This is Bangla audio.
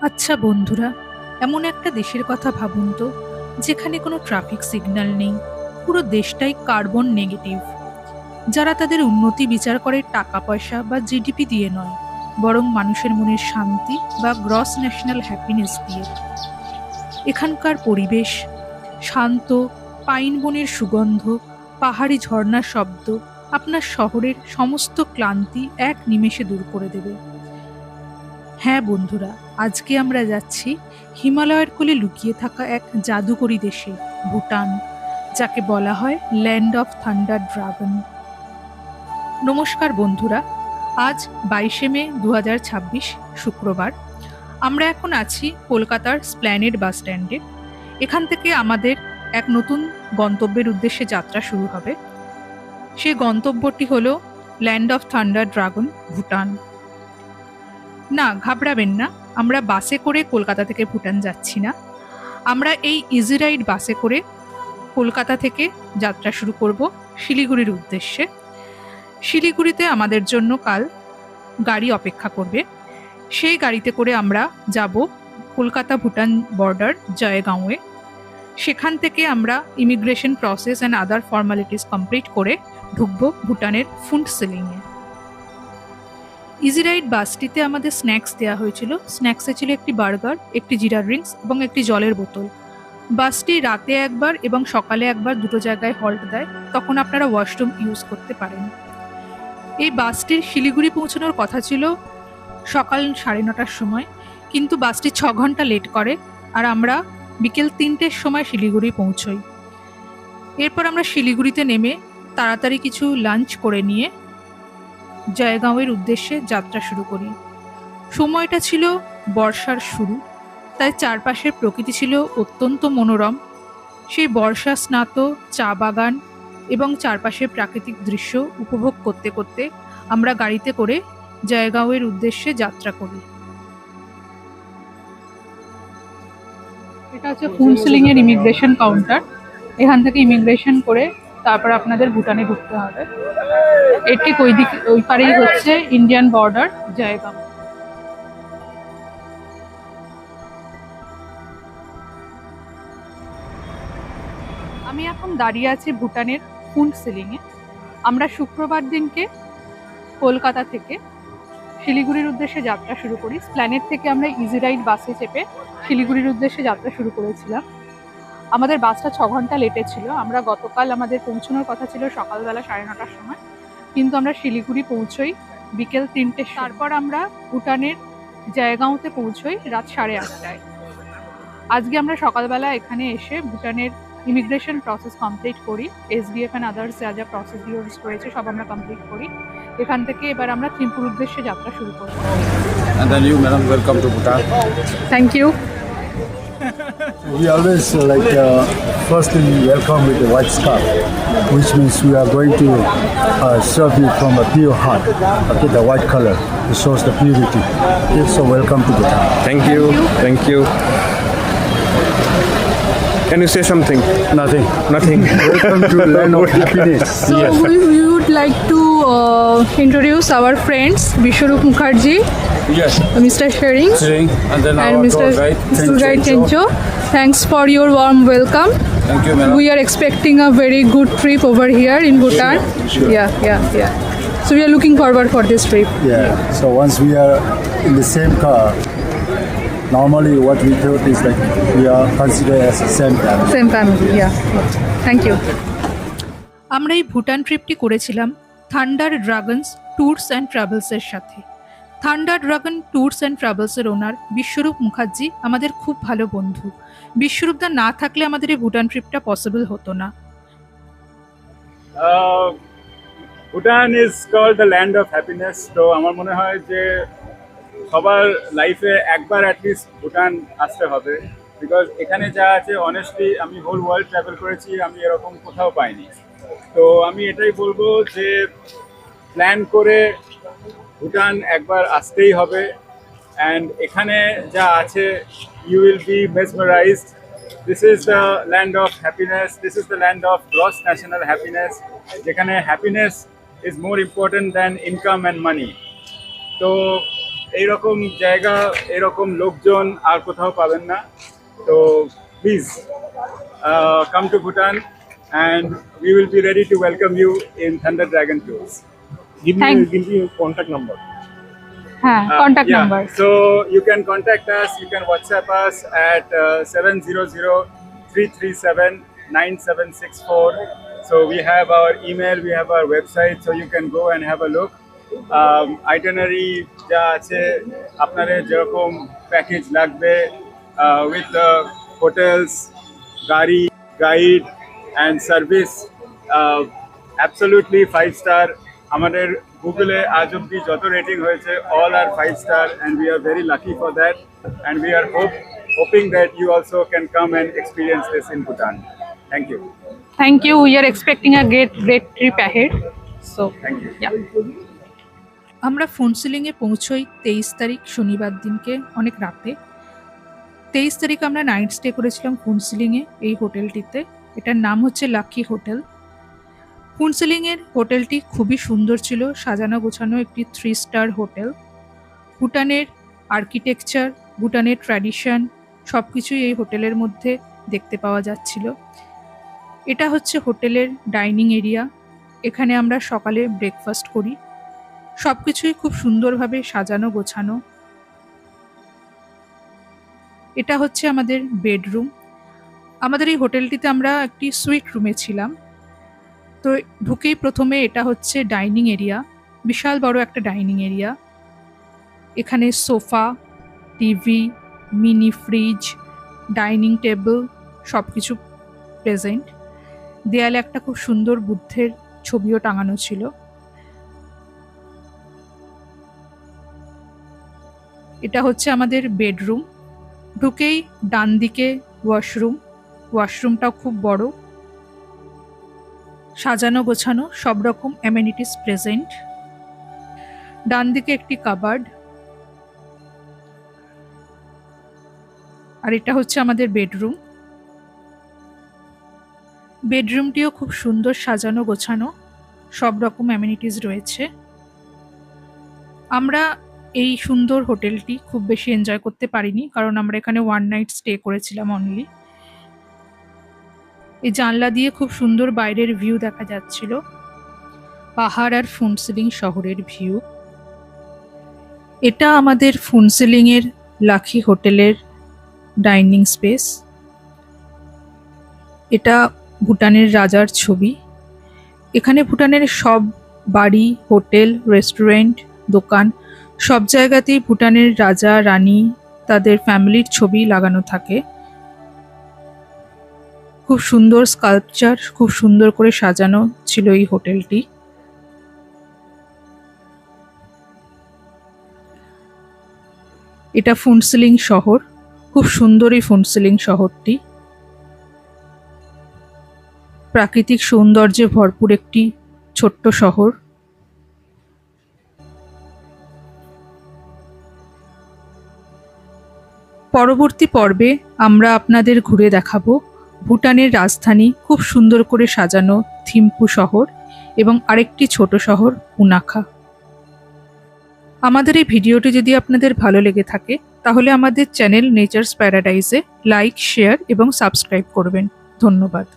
আচ্ছা বন্ধুরা, এমন একটা দেশের কথা ভাবুন তো, যেখানে কোনো ট্রাফিক সিগন্যাল নেই, পুরো দেশটাই কার্বন নেগেটিভ। যারা তাদের উন্নতি বিচার করে টাকা পয়সা বা জিডিপি দিয়ে নয়, বরং মানুষের মনের শান্তি বা গ্রস ন্যাশনাল হ্যাপিনেস দিয়ে। এখানকার পরিবেশ শান্ত, পাইন বনের সুগন্ধ, পাহাড়ি ঝর্ণার শব্দ আপনার শহরের সমস্ত ক্লান্তি এক নিমেষে দূর করে দেবে। হ্যাঁ বন্ধুরা, আজকে আমরা যাচ্ছি হিমালয়ের কোলে লুকিয়ে থাকা এক জাদুকরী দেশে, ভুটান, যাকে বলা হয় ল্যান্ড অফ থান্ডার ড্রাগন। নমস্কার বন্ধুরা, আজ 22শে মে 2026 শুক্রবার। আমরা এখন আছি কলকাতার স্প্ল্যানেড বাস স্ট্যান্ডে। এখান থেকে আমাদের এক নতুন গন্তব্যের উদ্দেশ্যে যাত্রা শুরু হবে। সেই গন্তব্যটি হলো land of thunder dragon, Bhutan. না, ঘাবড়াবেন না, আমরা বাসে করে কলকাতা থেকে ভুটান যাচ্ছি না। আমরা এই ইজি রাইড বাসে করে কলকাতা থেকে যাত্রা শুরু করব শিলিগুড়ির উদ্দেশ্যে। শিলিগুড়িতে আমাদের জন্য কাল গাড়ি অপেক্ষা করবে। সেই গাড়িতে করে আমরা যাব কলকাতা ভুটান বর্ডার জয়গাঁওয়ে। সেখান থেকে আমরা immigration process and other formalities complete করে ঢুকবো ভুটানের ফুন্টসিলিংয়ে। ইজি রাইড বাসটিতে আমাদের স্ন্যাক্স দেওয়া হয়েছিল। স্ন্যাক্সে ছিল একটি বার্গার, একটি জিরা ড্রিঙ্কস এবং একটি জলের বোতল। বাসটি রাতে একবার এবং সকালে একবার দুটো জায়গায় হল্ট দেয়, তখন আপনারা ওয়াশরুম ইউজ করতে পারেন। এই বাসটির শিলিগুড়ি পৌঁছানোর কথা ছিল সকাল 9:30টার সময়, কিন্তু বাসটি 6 ঘন্টা লেট করে, আর আমরা বিকেল 3টের সময় শিলিগুড়ি পৌঁছই। এরপর আমরা শিলিগুড়িতে নেমে তাড়াতাড়ি কিছু লাঞ্চ করে নিয়ে জয়গাঁওয়ের উদ্দেশ্যে যাত্রা শুরু করি। সময়টা ছিল বর্ষার শুরু, তাই চারপাশের প্রকৃতি ছিল অত্যন্ত মনোরম। সেই বর্ষা স্নাত চা বাগান এবং চারপাশের প্রাকৃতিক দৃশ্য উপভোগ করতে করতে আমরা গাড়িতে করে জয়গাঁওয়ের উদ্দেশ্যে যাত্রা করি। এটা হচ্ছে ফুন্টসিলিং এর ইমিগ্রেশন কাউন্টার। এখান থেকে ইমিগ্রেশন করে তারপর আপনাদের ভুটানে ঢুকতে হবে। এর ঠিক ওই পারেই হচ্ছে ইন্ডিয়ান বর্ডার জয়গাঁও। আমি এখন দাঁড়িয়ে আছি ভুটানের ফুন্টসিলিংয়ে। আমরা শুক্রবার দিনকে কলকাতা থেকে শিলিগুড়ির উদ্দেশ্যে যাত্রা শুরু করি। স্প্ল্যানেড থেকে আমরা ইজি রাইড বাসে চেপে শিলিগুড়ির উদ্দেশ্যে যাত্রা শুরু করেছিলাম। আমাদের বাসটা 6 ঘন্টা লেটে ছিল। আমরা গতকাল আমাদের পৌঁছানোর কথা ছিল সকালবেলা 9:30টার সময়, কিন্তু আমরা শিলিগুড়ি পৌঁছই বিকেল 3টে। তারপর আমরা ভুটানের জয়গাঁওতে পৌঁছই রাত 8:30টায়। আজকে আমরা সকালবেলা এখানে এসে ভুটানের ইমিগ্রেশন প্রসেস কমপ্লিট করি। এসডিএফ অ্যান্ড আদার্স যা যা প্রসেসিওর রয়েছে সব আমরা কমপ্লিট করি। এখান থেকে এবার আমরা থিম্পুর উদ্দেশ্যে যাত্রা শুরু করব। And then you, madam, welcome to Bhutan. Thank you. We always first thing we welcome with a white scarf, which means we are going to serve you from a pure heart. Okay, the white color, it shows the purity. Okay, so welcome to Bhutan. Thank you. Thank you. Can you say something? Nothing. Nothing. Welcome to land of happiness. So we would like to introduce our friends Vishwarup Mukherjee, Yes. Mr. Shering, Sitting and then and our Mr. tour guide. Sugai Tencho. Thanks for your warm welcome. Thank you, madam. We are expecting a very good trip over here in Bhutan. Sure. Yeah. So we are looking forward for this trip. Yeah. So once we are in the same car, normally what we thought is like we are considered as the same family. Same family, yeah. Thank you. আমরা এই ভুটান ট্রিপটি করেছিলাম থান্ডার ড্রাগনস ট্যুরস অ্যান্ড ট্রাভেলসের সাথে। থান্ডার ড্রাগন ট্যুরস অ্যান্ড ট্রাভেলসের ওনার বিশ্বরূপ মুখার্জি আমাদের খুব ভালো বন্ধু। বিশ্বরূপদা না থাকলে আমাদের এই ভুটান ট্রিপটা পসিবল হতো না। Bhutan is called the land of happiness. তো আমার মনে হয় যে সবার লাইফে একবার অ্যাটলিস্ট ভুটান আসতে হবে, বিকজ এখানে যা আছে অনেস্টলি আমি হোল ওয়ার্ল্ড ট্রাভেল করেছি, আমি এরকম কোথাও পাইনি। তো আমি এটাই বলবো যে প্ল্যান করে ভুটান একবার আসতেই হবে। অ্যান্ড এখানে যা আছে you will be mesmerised. This is the land of happiness, this is the land of gross national happiness, যেখানে happiness is more important than income and money. তো এইরকম জায়গা, এরকম লোকজন আর কোথাও পাবেন না। তো please come to Bhutan and we will be ready to welcome you in Thunder Dragon Tours. Give Thank- me your contact number. হ্যাঁ contact Yeah, number so you can contact us, you can WhatsApp us at 700-337-9764. So we have our email, we have our website, so you can go and have a look. Itinerary যা আছে আপনাদের যেরকম প্যাকেজ লাগবে with the hotels, গাড়ি, guide and service, absolutely 5-star. আমাদের গুগলে আজ অব্দি যত রেটিং হয়েছে all are 5-star and we are very lucky for that, and we are hoping that you also can come and experience this in Bhutan. Thank you. Thank you we are expecting a great trip ahead so Thank you. আমরা ফোনসিলিংয়ে পৌঁছই 23 তারিখ শনিবার দিনকে অনেক রাতে। 23 তারিখ আমরা নাইট স্টে করেছিলাম ফোনসিলিংয়ে এই হোটেলটিতে। এটার নাম হচ্ছে লাকি হোটেল। ফোনসিলিংয়ের হোটেলটি খুবই সুন্দর ছিল, সাজানো গোছানো একটি 3 স্টার হোটেল। ভুটানের আর্কিটেকচার, ভুটানের ট্র্যাডিশন সব কিছুই এই হোটেলের মধ্যে দেখতে পাওয়া যাচ্ছিল। এটা হচ্ছে হোটেলের ডাইনিং এরিয়া। এখানে আমরা সকালে ব্রেকফাস্ট করি। সব কিছুই খুব সুন্দরভাবে সাজানো গোছানো। এটা হচ্ছে আমাদের বেডরুম। আমাদের এই হোটেলটিতে আমরা একটি সুইট রুমে ছিলাম। তো ঢুকেই প্রথমে এটা হচ্ছে ডাইনিং এরিয়া, বিশাল বড় একটা ডাইনিং এরিয়া। এখানে sofa, TV, mini fridge, dining table সব কিছু প্রেজেন্ট। দেয়ালে একটা খুব সুন্দর বুদ্ধের ছবিও টাঙানো ছিল। এটা হচ্ছে আমাদের বেডরুম। ঢুকেই ডান দিকে ওয়াশরুম। ওয়াশরুমটাও খুব বড়, সাজানো গোছানো, সব রকম অ্যামেনিটিস প্রেজেন্ট। ডান দিকে একটি কাবার্ড। আর এটা হচ্ছে আমাদের বেডরুম। বেডরুমটিও খুব সুন্দর সাজানো গোছানো, সব রকম অ্যামেনিটিস রয়েছে। আমরা এই সুন্দর হোটেলটি খুব বেশি এনজয় করতে পারিনি, কারণ আমরা এখানে 1 নাইট স্টে করেছিলাম অনলি। এই জানলা দিয়ে খুব সুন্দর বাইরের ভিউ দেখা যাচ্ছিল, পাহাড় আর ফোনসিলিং শহরের ভিউ। এটা আমাদের ফোনসিলিংয়ের লাকি হোটেলের ডাইনিং স্পেস। এটা ভুটানের রাজার ছবি। এখানে ভুটানের সব বাড়ি, হোটেল, রেস্টুরেন্ট, দোকান সব জায়গাতেই ভুটানের রাজা রানী তাদের ফ্যামিলির ছবি লাগানো থাকে। খুব সুন্দর স্কাল্পচার, খুব সুন্দর করে সাজানো ছিল এই হোটেলটি। এটা ফোনসিলিং শহর, খুব সুন্দর এই ফোনসিলিং শহরটি। প্রাকৃতিক সৌন্দর্যে ভরপুর একটি ছোট্ট শহর। পরবর্তী পর্বে আমরা আপনাদের ঘুরে দেখাবো ভুটানের রাজধানী, খুব সুন্দর করে সাজানো থিম্পু শহর এবং আরেকটি ছোট শহর পুনাখা। আমাদের এই ভিডিওটি যদি আপনাদের ভালো লেগে থাকে তাহলে আমাদের চ্যানেল নেচার্স প্যারাডাইজে লাইক, শেয়ার এবং সাবস্ক্রাইব করবেন। ধন্যবাদ।